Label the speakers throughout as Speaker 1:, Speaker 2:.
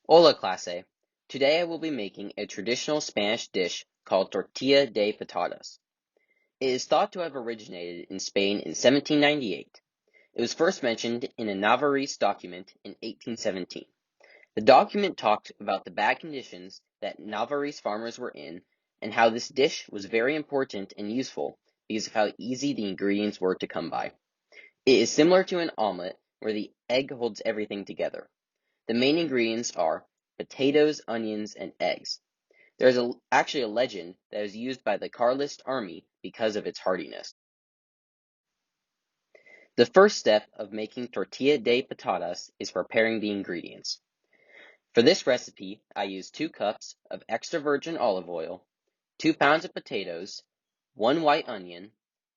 Speaker 1: Hola clase. Today I will be making a traditional Spanish dish called tortilla de patatas. It is thought to have originated in Spain in 1798. It was first mentioned in a Navarrese document in 1817. The document talked about the bad conditions that Navarrese farmers were in and how this dish was very important and useful because of how easy the ingredients were to come by. It is similar to an omelet where the egg holds everything together. The main ingredients are potatoes, onions, and eggs. There is actually a legend that is used by the Carlist army because of its hardiness. The first step of making tortilla de patatas is preparing the ingredients. For this recipe, I use 2 cups of extra virgin olive oil, 2 pounds of potatoes, 1 white onion,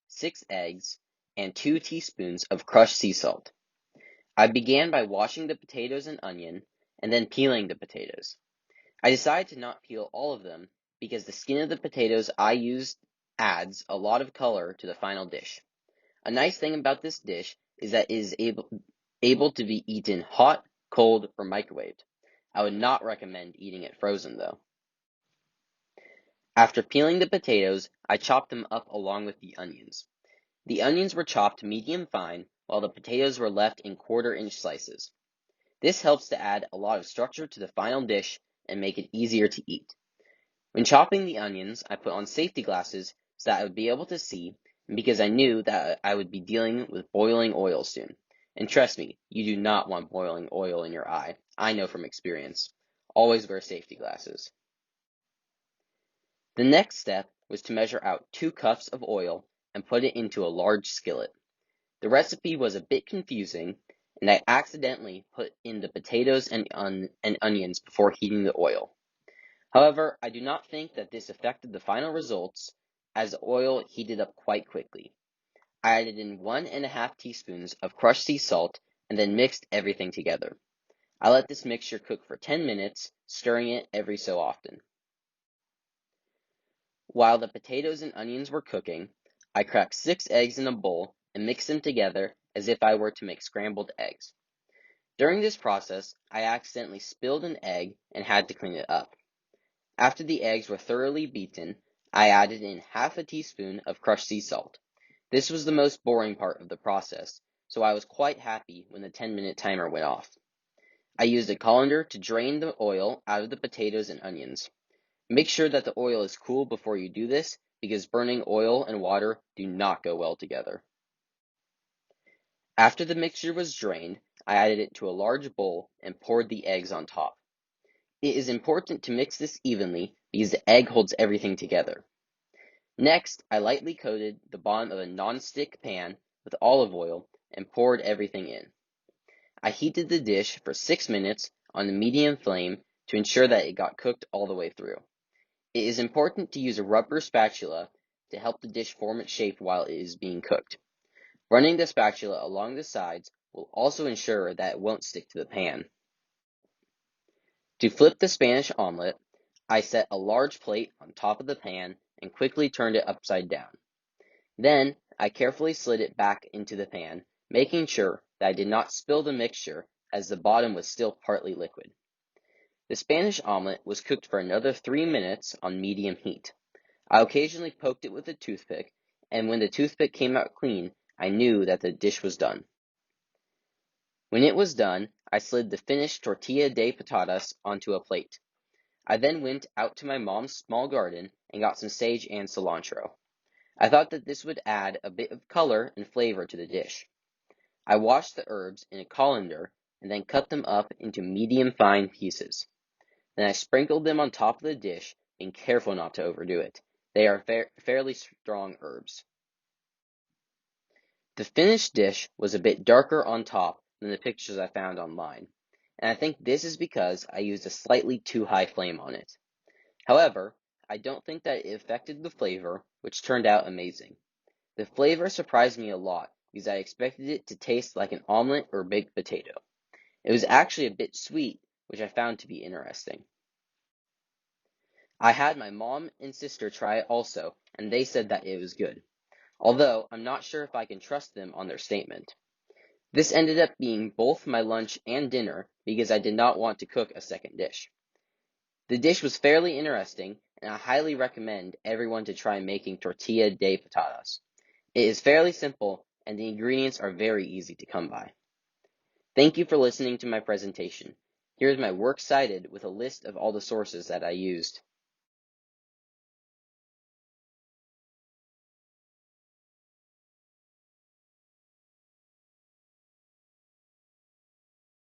Speaker 1: 6 eggs, and 2 teaspoons of crushed sea salt. I began by washing the potatoes and onion, and then peeling the potatoes. I decided to not peel all of them because the skin of the potatoes I used adds a lot of color to the final dish. A nice thing about this dish is that it is able to be eaten hot, cold, or microwaved. I would not recommend eating it frozen though. After peeling the potatoes, I chopped them up along with the onions. The onions were chopped medium fine, while the potatoes were left in quarter-inch slices. This helps to add a lot of structure to the final dish and make it easier to eat. When chopping the onions, I put on safety glasses so that I would be able to see, and because I knew that I would be dealing with boiling oil soon. And trust me, you do not want boiling oil in your eye. I know from experience. Always wear safety glasses. The next step was to measure out 2 cups of oil and put it into a large skillet. The recipe was a bit confusing, and I accidentally put in the potatoes and onions before heating the oil. However, I do not think that this affected the final results, as the oil heated up quite quickly. I added in 1½ teaspoons of crushed sea salt and then mixed everything together. I let this mixture cook for 10 minutes, stirring it every so often. While the potatoes and onions were cooking, I cracked 6 eggs in a bowl and mixed them together as if I were to make scrambled eggs. During this process, I accidentally spilled an egg and had to clean it up. After the eggs were thoroughly beaten, I added in ½ teaspoon of crushed sea salt. This was the most boring part of the process, so I was quite happy when the 10-minute timer went off. I used a colander to drain the oil out of the potatoes and onions. Make sure that the oil is cool before you do this, because burning oil and water do not go well together. After the mixture was drained, I added it to a large bowl and poured the eggs on top. It is important to mix this evenly because the egg holds everything together. Next, I lightly coated the bottom of a non-stick pan with olive oil and poured everything in. I heated the dish for 6 minutes on a medium flame to ensure that it got cooked all the way through. It is important to use a rubber spatula to help the dish form its shape while it is being cooked. Running the spatula along the sides will also ensure that it won't stick to the pan. To flip the Spanish omelet, I set a large plate on top of the pan and quickly turned it upside down. Then, I carefully slid it back into the pan, making sure that I did not spill the mixture as the bottom was still partly liquid. The Spanish omelet was cooked for another 3 minutes on medium heat. I occasionally poked it with a toothpick, and when the toothpick came out clean, I knew that the dish was done. When it was done, I slid the finished tortilla de patatas onto a plate. I then went out to my mom's small garden and got some sage and cilantro. I thought that this would add a bit of color and flavor to the dish. I washed the herbs in a colander and then cut them up into medium fine pieces. Then I sprinkled them on top of the dish, being careful not to overdo it. They are fairly strong herbs. The finished dish was a bit darker on top than the pictures I found online, and I think this is because I used a slightly too high flame on it. However, I don't think that it affected the flavor, which turned out amazing. The flavor surprised me a lot because I expected it to taste like an omelet or baked potato. It was actually a bit sweet, which I found to be interesting. I had my mom and sister try it also, and they said that it was good, although I'm not sure if I can trust them on their statement. This ended up being both my lunch and dinner because I did not want to cook a second dish. The dish was fairly interesting, and I highly recommend everyone to try making tortilla de patatas. It is fairly simple, and the ingredients are very easy to come by. Thank you for listening to my presentation. Here is my works cited with a list of all the sources that I used.